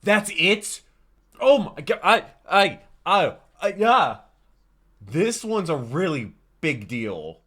That's it? Oh my god, yeah. This one's a really big deal.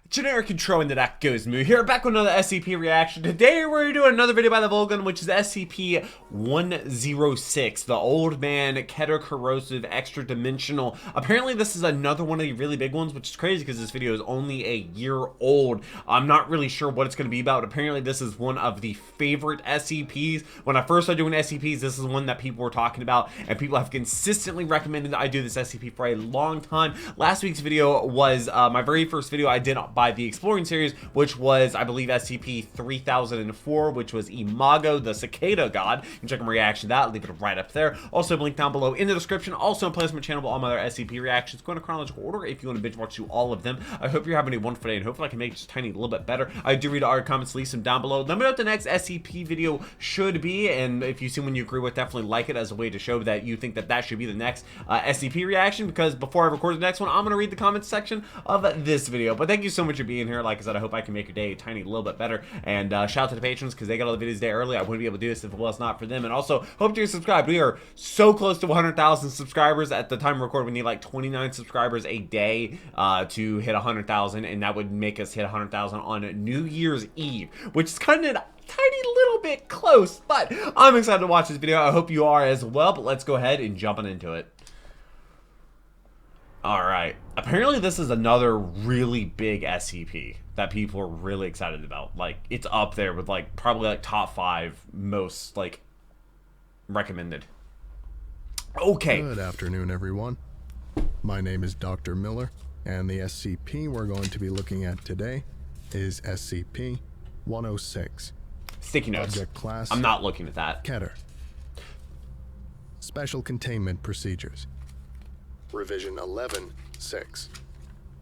Generic intro into that goes Moo here, back with another SCP reaction. Today we're doing another video by the Volgun, which is SCP-106, the Old Man Keter Corrosive Extra Dimensional. Apparently this is another one of the really big ones, which is crazy because this video is only a year old. I'm not really sure what it's going to be about. Apparently this is one of the favorite SCPs. When I first started doing SCPs, this is one that people were talking about, and people have consistently recommended that I do this SCP for a long time. Last week's video was my very first video I did by the Exploring series, which was, I believe, SCP-3004, which was Imago, the Cicada God. You can check my reaction to that, leave it right up there. Also, link down below in the description. Also, in place of my channel, all my other SCP reactions, go in a chronological order if you want to binge watch through all of them. I hope you're having a wonderful day, and hopefully I can make it just tiny a little bit better. I do read all your comments, leave them down below. Let me know what the next SCP video should be, and if you see one you agree with, definitely like it as a way to show that you think that that should be the next SCP reaction, because before I record the next one, I'm going to read the comments section of this video. But thank you so much for being here. Like I said, I hope I can make your day a tiny little bit better, and shout out to the patrons because they got all the videos a day early. I wouldn't be able to do this if it was not for them. And also hope you're subscribed. We are so close to 100,000 subscribers. At the time of recording, we need like 29 subscribers a day to hit 100,000, and that would make us hit 100,000 on New Year's Eve, which is kind of tiny little bit close, but I'm excited to watch this video. I hope you are as well. But let's go ahead and jump into it. Alright, apparently this is another really big SCP that people are really excited about. Like, it's up there with, like, probably, like, top 5 most, like, recommended. Okay. Good afternoon, everyone. My name is Dr. Miller, and the SCP we're going to be looking at today is SCP-106. Sticky notes. Subject class. I'm not looking at that. Keter. Special Containment Procedures. Revision 11-6.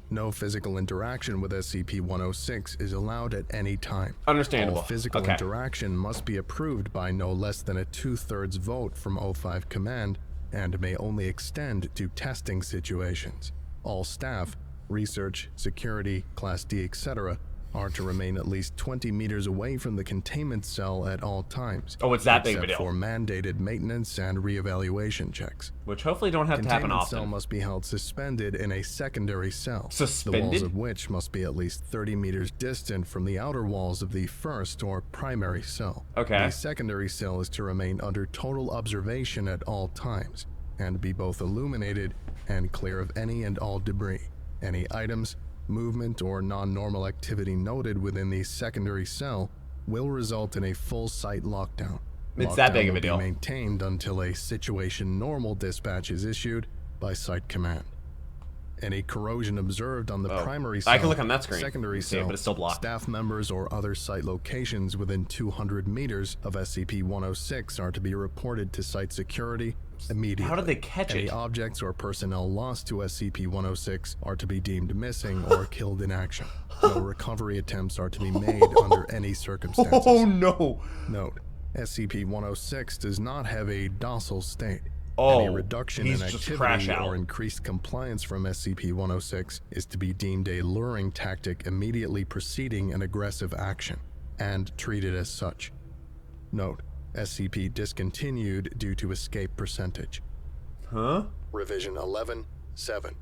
No physical interaction with SCP-106 is allowed at any time. Understandable. All physical interaction must be approved by no less than a 2/3 vote from O5 Command and may only extend to testing situations. All staff, research, security, Class D, etc. are to remain at least 20 meters away from the containment cell at all times. Oh, it's that big of a deal. Except for mandated maintenance and reevaluation checks. Which hopefully don't have to happen often. The containment cell must be held suspended in a secondary cell. Suspended? The walls of which must be at least 30 meters distant from the outer walls of the first or primary cell. Okay. The secondary cell is to remain under total observation at all times, and be both illuminated and clear of any and all debris. Any items, movement, or non-normal activity noted within the secondary cell will result in a full site lockdown. It's that big of a deal. Will be maintained until a situation normal dispatch is issued by Site Command. Any corrosion observed on the primary cell, I can look on that screen, secondary cell, but it's still blocked. Staff members or other site locations within 200 meters of SCP-106 are to be reported to site security immediately. How did they catch Any it? objects or personnel lost to SCP-106 are to be deemed missing or killed in action. No recovery attempts are to be made under any circumstances. Oh no! Note: SCP-106 does not have a docile state. Oh, any reduction in just crash activity out. or increased compliance from SCP-106 is to be deemed a luring tactic immediately preceding an aggressive action, and treated as such. Note: SCP discontinued due to escape percentage. Huh? Revision 11-7.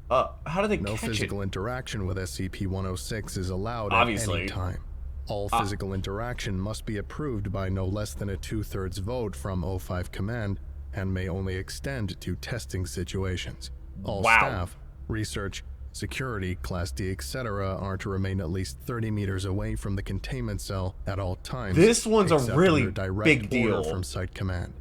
How do they No catch physical it? interaction with SCP-106 is allowed Obviously. at any time. All physical interaction must be approved by no less than a 2/3 vote from O5 Command and may only extend to testing situations. All staff, research, security, Class D, etc. are to remain at least 30 meters away from the containment cell at all times. This one's a except really under direct big order deal. from Site Command.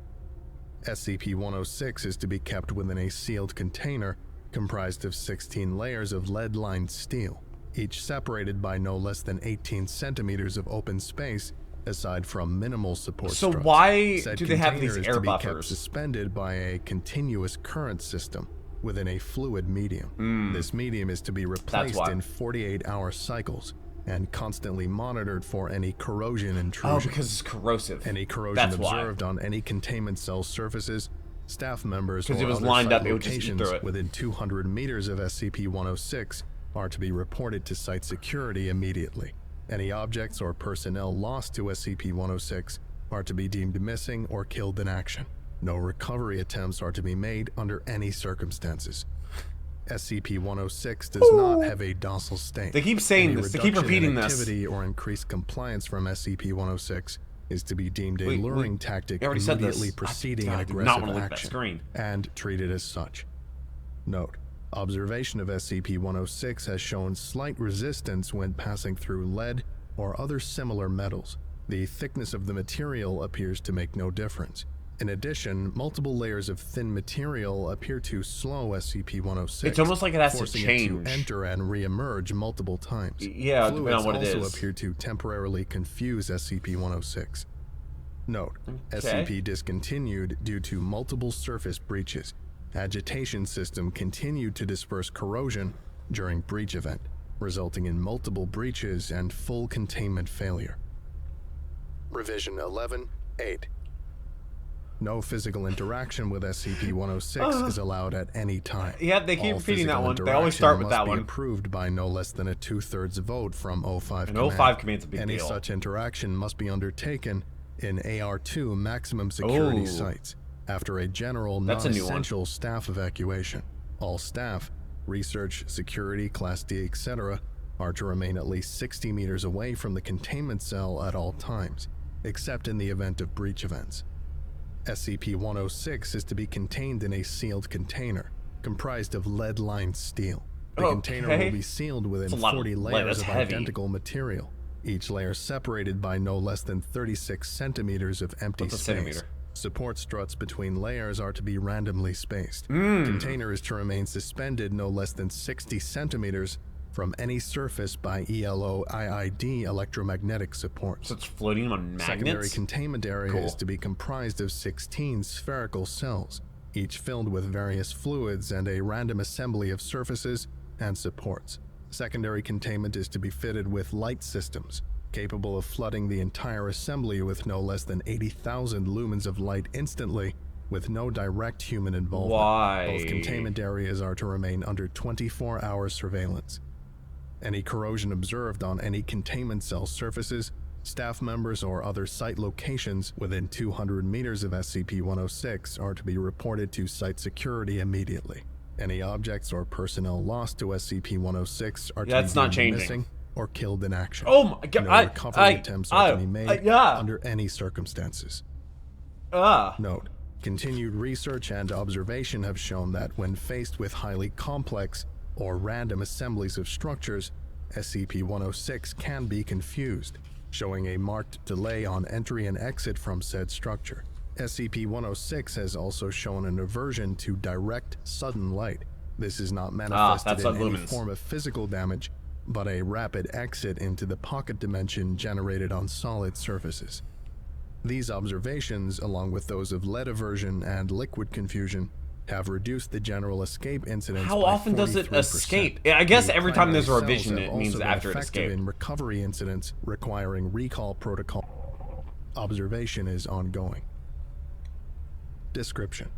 SCP-106 is to be kept within a sealed container comprised of 16 layers of lead-lined steel, each separated by no less than 18 centimeters of open space, aside from minimal support So struts. why Said do they have these container is air to be kept buffers? suspended by a continuous current system within a fluid medium. This medium is to be replaced why. in 48-hour cycles and constantly monitored for any corrosion intrusion. Oh, because it's corrosive. Any corrosion That's why. observed on any containment cell surfaces, staff members, or Because it was other lined site up, it would just eat locations through it. within 200 meters of SCP-106 are to be reported to site security immediately. Any objects or personnel lost to SCP-106 are to be deemed missing or killed in action. No recovery attempts are to be made under any circumstances. SCP-106 does not have a docile state. They keep saying Any this. They keep reduction in repeating this. activity or increased compliance from SCP-106 is to be deemed a luring tactic immediately preceding an aggressive action and treated as such. Note: observation of SCP-106 has shown slight resistance when passing through lead or other similar metals. The thickness of the material appears to make no difference. In addition, multiple layers of thin material appear to slow SCP-106. It's almost like it has to forcing change. it to enter and re-emerge multiple times. Yeah, depending on what it is. Fluids also appear to temporarily confuse SCP-106. Note: SCP discontinued due to multiple surface breaches. Agitation system continued to disperse corrosion during breach event, resulting in multiple breaches and full containment failure. Revision 11-8. No physical interaction with SCP-106 is allowed at any time. Yeah, they keep repeating that one. They always start with that one. Approved by no less than a 2/3 vote from O5 and Command. O5 Command's a big Any deal. such interaction must be undertaken in AR2 maximum security sites after a general non-essential staff evacuation. All staff, research, security, Class D, etc., are to remain at least 60 meters away from the containment cell at all times, except in the event of breach events. SCP-106 is to be contained in a sealed container, comprised of lead-lined steel. The container will be sealed within 40 layers of identical material, each layer separated by no less than 36 centimeters of empty space. Support struts between layers are to be randomly spaced. Container is to remain suspended no less than 60 centimeters from any surface by ELO-IID electromagnetic support. So it's floating on magnets? Secondary containment area is to be comprised of 16 spherical cells, each filled with various fluids and a random assembly of surfaces and supports. Secondary containment is to be fitted with light systems, capable of flooding the entire assembly with no less than 80,000 lumens of light instantly, with no direct human involvement. Why? Both containment areas are to remain under 24-hour surveillance. Any corrosion observed on any containment cell surfaces, staff members, or other site locations within 200 meters of SCP-106 are to be reported to site security immediately. Any objects or personnel lost to SCP-106 are to be missing or killed in action. Oh my god! No recovery attempts are to be made under any circumstances. Note: continued research and observation have shown that when faced with highly complex or random assemblies of structures, SCP-106 can be confused, showing a marked delay on entry and exit from said structure. SCP-106 has also shown an aversion to direct, sudden light. This is not manifested in any form of physical damage, but a rapid exit into the pocket dimension generated on solid surfaces. These observations, along with those of lead aversion and liquid confusion, have reduced the general escape incidence. How often does it escape? I guess every time there's a revision, it means after it escaped. In recovery incidents requiring recall protocol, observation is ongoing. Description: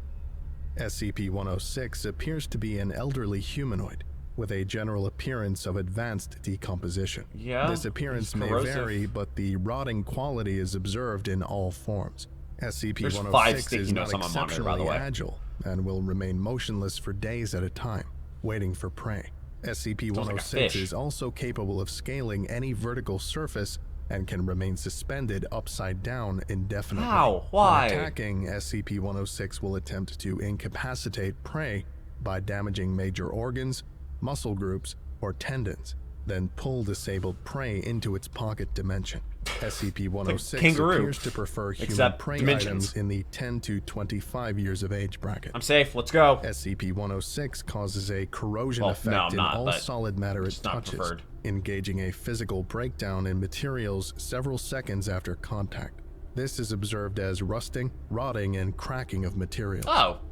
SCP-106 appears to be an elderly humanoid with a general appearance of advanced decomposition. This appearance may vary, but the rotting quality is observed in all forms. SCP-106 is not exceptionally agile and will remain motionless for days at a time, waiting for prey. SCP-106 is also capable of scaling any vertical surface and can remain suspended upside down indefinitely. How? Why? When attacking, SCP-106 will attempt to incapacitate prey by damaging major organs, muscle groups, or tendons, then pull disabled prey into its pocket dimension. SCP-106 appears to prefer human prey items in the 10 to 25 years of age bracket. I'm safe, let's go. SCP-106 causes a corrosion effect in all solid matter it touches, engaging a physical breakdown in materials several seconds after contact. This is observed as rusting, rotting, and cracking of materials,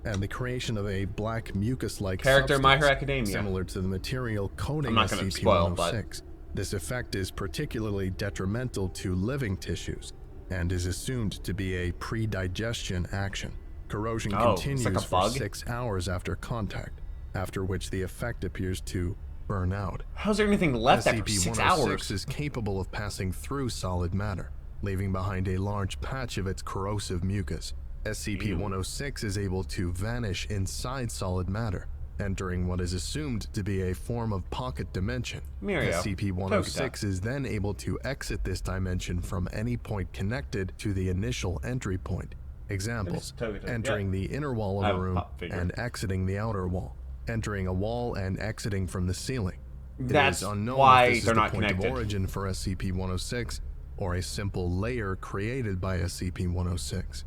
and the creation of a black mucus-like substance My Hero Academia, similar to the material coating SCP-106. This effect is particularly detrimental to living tissues and is assumed to be a pre-digestion action. Corrosion continues for 6 hours after contact, after which the effect appears to burn out. How's there anything left after 6 hours? SCP-106 is capable of passing through solid matter, leaving behind a large patch of its corrosive mucus. SCP-106 is able to vanish inside solid matter, entering what is assumed to be a form of pocket dimension. SCP-106 is then able to exit this dimension from any point connected to the initial entry point. Examples: entering the inner wall of a room and exiting the outer wall, entering a wall and exiting from the ceiling. That's unknown why if this is they're the not point connected. of origin for SCP-106 or a simple layer created by SCP-106.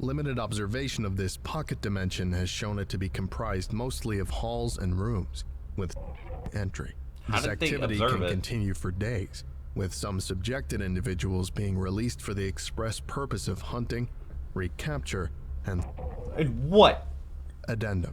Limited observation of this pocket dimension has shown it to be comprised mostly of halls and rooms, with entry. How This did they activity observe can it? continue for days, with some subjected individuals being released for the express purpose of hunting, recapture, and And what? addendum.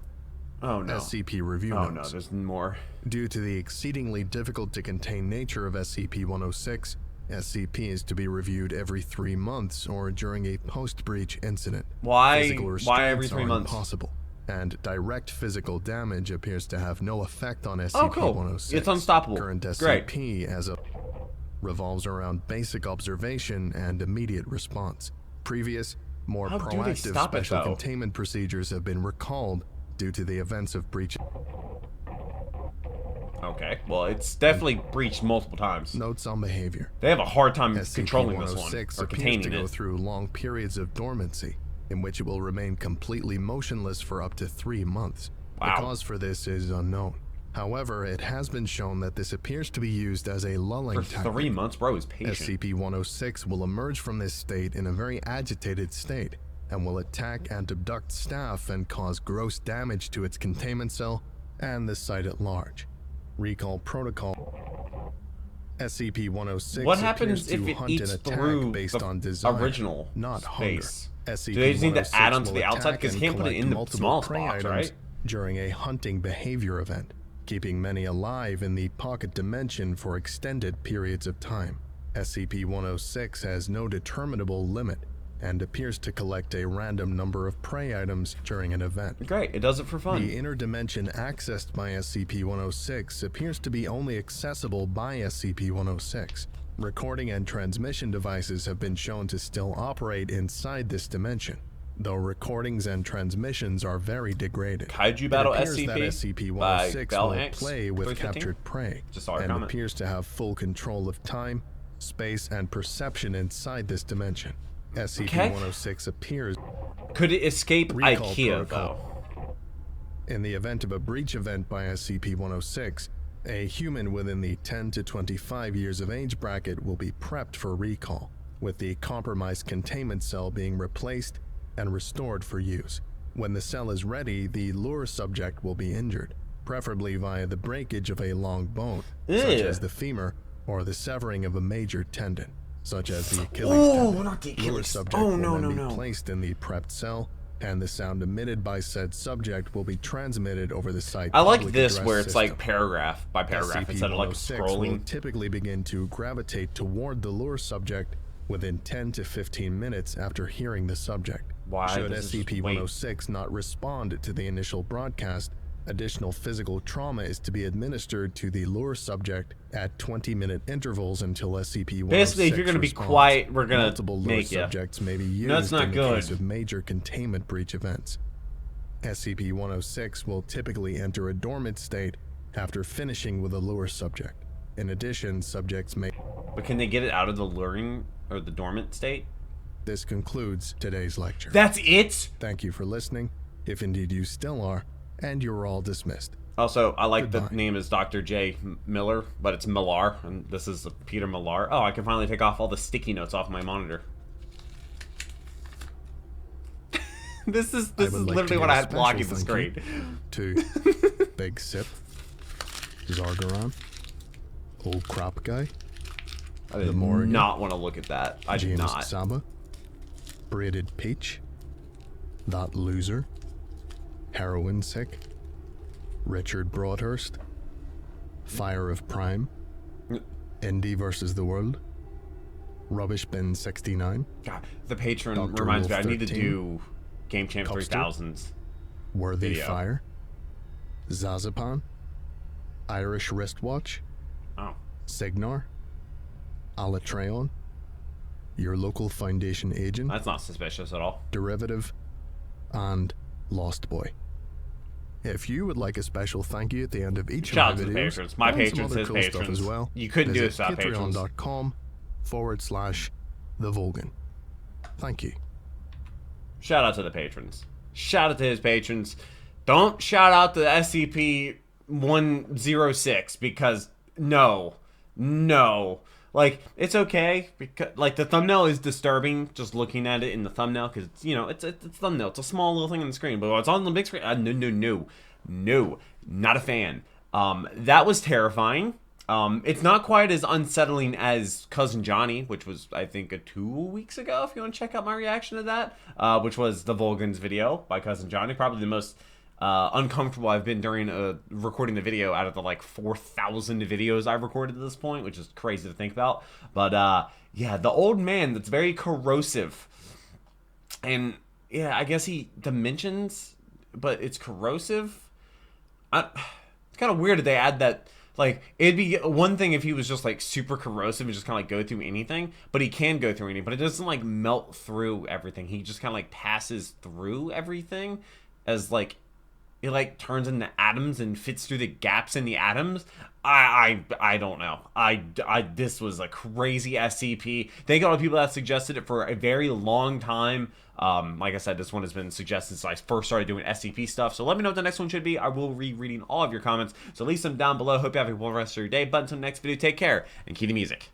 Oh no. SCP review Oh notes. no, there's more. Due to the exceedingly difficult to contain nature of SCP-106, SCP is to be reviewed every 3 months or during a post-breach incident. Why? Physical Why every restraints 3 are months? impossible, and direct physical damage appears to have no effect on SCP-106. Oh, cool. It's unstoppable. Current Great. SCP as a revolves around basic observation and immediate response. Previous, more How do they proactive stop it, special though? containment procedures have been recalled due to the events of breach. Okay. Well, it's definitely breached multiple times. Notes on behavior. They have a hard time controlling this one SCP-106 or appears containing to go it. through long periods of dormancy, in which it will remain completely motionless for up to 3 months. Wow. The cause for this is unknown. However, it has been shown that this appears to be used as a lulling For tactic. 3 months, bro, is patient. SCP-106 will emerge from this state in a very agitated state, and will attack and abduct staff and cause gross damage to its containment cell and the site at large. Recall protocol. SCP-106 What happens appears if to it hunt eats and attack through based the on desire, original not space? hunger. Do they just need to add onto will the outside? attack Because you and can't put it collect in the multiple smallest prey box, items right? during a hunting behavior event, keeping many alive in the pocket dimension for extended periods of time. SCP-106 has no determinable limit and appears to collect a random number of prey items during an event. Great, it does it for fun. The inner dimension accessed by SCP-106 appears to be only accessible by SCP-106. Recording and transmission devices have been shown to still operate inside this dimension, though recordings and transmissions are very degraded. Kaiju Battle It appears SCP that by SCP-106 Bell will Hanks, play with 315? captured prey, Just saw a and comment. appears to have full control of time, space, and perception inside this dimension. SCP-106 appears Could it escape Recall IKEA, protocol. though? in the event of a breach event by SCP-106. A human within the 10 to 25 years of age bracket will be prepped for recall, with the compromised containment cell being replaced and restored for use. When the cell is ready, the lure subject will be injured, preferably via the breakage of a long bone, such Ew. as the femur, or the severing of a major tendon, such as the Achilles Oh, tendon. not the Lure Achilles. subject Oh, will no, then no, be no. placed in the prepped cell, and the sound emitted by said subject will be transmitted over the site. I like public this address where it's system. like paragraph by paragraph instead of like SCP-106 will scrolling. typically begin to gravitate toward the lure subject within 10 to 15 minutes after hearing the subject. Why? Should This is just SCP-106 not respond to the initial broadcast, additional physical trauma is to be administered to the lure subject at 20-minute intervals until SCP-106 Basically, if you're gonna be responds. quiet, we're gonna Multiple lure make ya. subjects may be used No, it's not in the good. case of major containment breach events. SCP-106 will typically enter a dormant state after finishing with a lure subject. In addition, subjects may... But can they get it out of the luring or the dormant state? This concludes today's lecture. That's it? Thank you for listening, if indeed you still are, and you're all dismissed. Also, I like Goodbye. the name is Dr. J. Miller, but it's Millar, and this is Peter Millar. Oh, I can finally take off all the sticky notes off my monitor. This is I would like literally to what give I a had blocking the special thank screen. To Big Sip, Zargaron, Old Crop Guy, I did Morgan, not want to look at that. I did James not. Saba, Braided Peach, That Loser, Heroin Sick, Richard Broadhurst, Fire of Prime, Indy versus the World, Rubbish Bin 69, God, the patron Dr. reminds me. I Wolf need to 13, do Game Champ Cubster, 3000s. Worthy Video. Fire, Zazapan, Irish Wristwatch, Oh, Signar, Alatreon, your local Foundation agent, That's not suspicious at all. Derivative, and Lost Boy. If you would like a special thank you at the end of each Shout out of to my the videos, patrons. My and some patrons, other his cool stuff patrons. as well, You couldn't do this visit without patrons. patreon.com/The Volgun. Thank you. Shout out to the patrons. Shout out to his patrons. Don't shout out to SCP-106 because no. Like, it's okay because, like, the thumbnail is disturbing just looking at it in the thumbnail because, you know, it's thumbnail. It's a small little thing on the screen, but what's on the big screen, no, not a fan. That was terrifying. It's not quite as unsettling as Cousin Johnny, which was, I think, 2 weeks ago, if you want to check out my reaction to that, which was the Volguns video by Cousin Johnny. Probably the most uncomfortable I've been during recording the video out of the, like, 4,000 videos I've recorded at this point, which is crazy to think about. But, yeah, the old man that's very corrosive. And, yeah, I guess he dimensions, but it's corrosive. It's kind of weird that they add that. Like, it'd be one thing if he was just, like, super corrosive and just kind of, like, go through anything. But he can go through anything. But it doesn't, like, melt through everything. He just kind of, like, passes through everything as, like, it, like, turns into atoms and fits through the gaps in the atoms. I don't know. This was a crazy SCP. Thank all the people that suggested it for a very long time. Like I said, this one has been suggested since I first started doing SCP stuff. So let me know what the next one should be. I will be reading all of your comments. So leave some down below. Hope you have a wonderful rest of your day. But until the next video, take care and keep the music.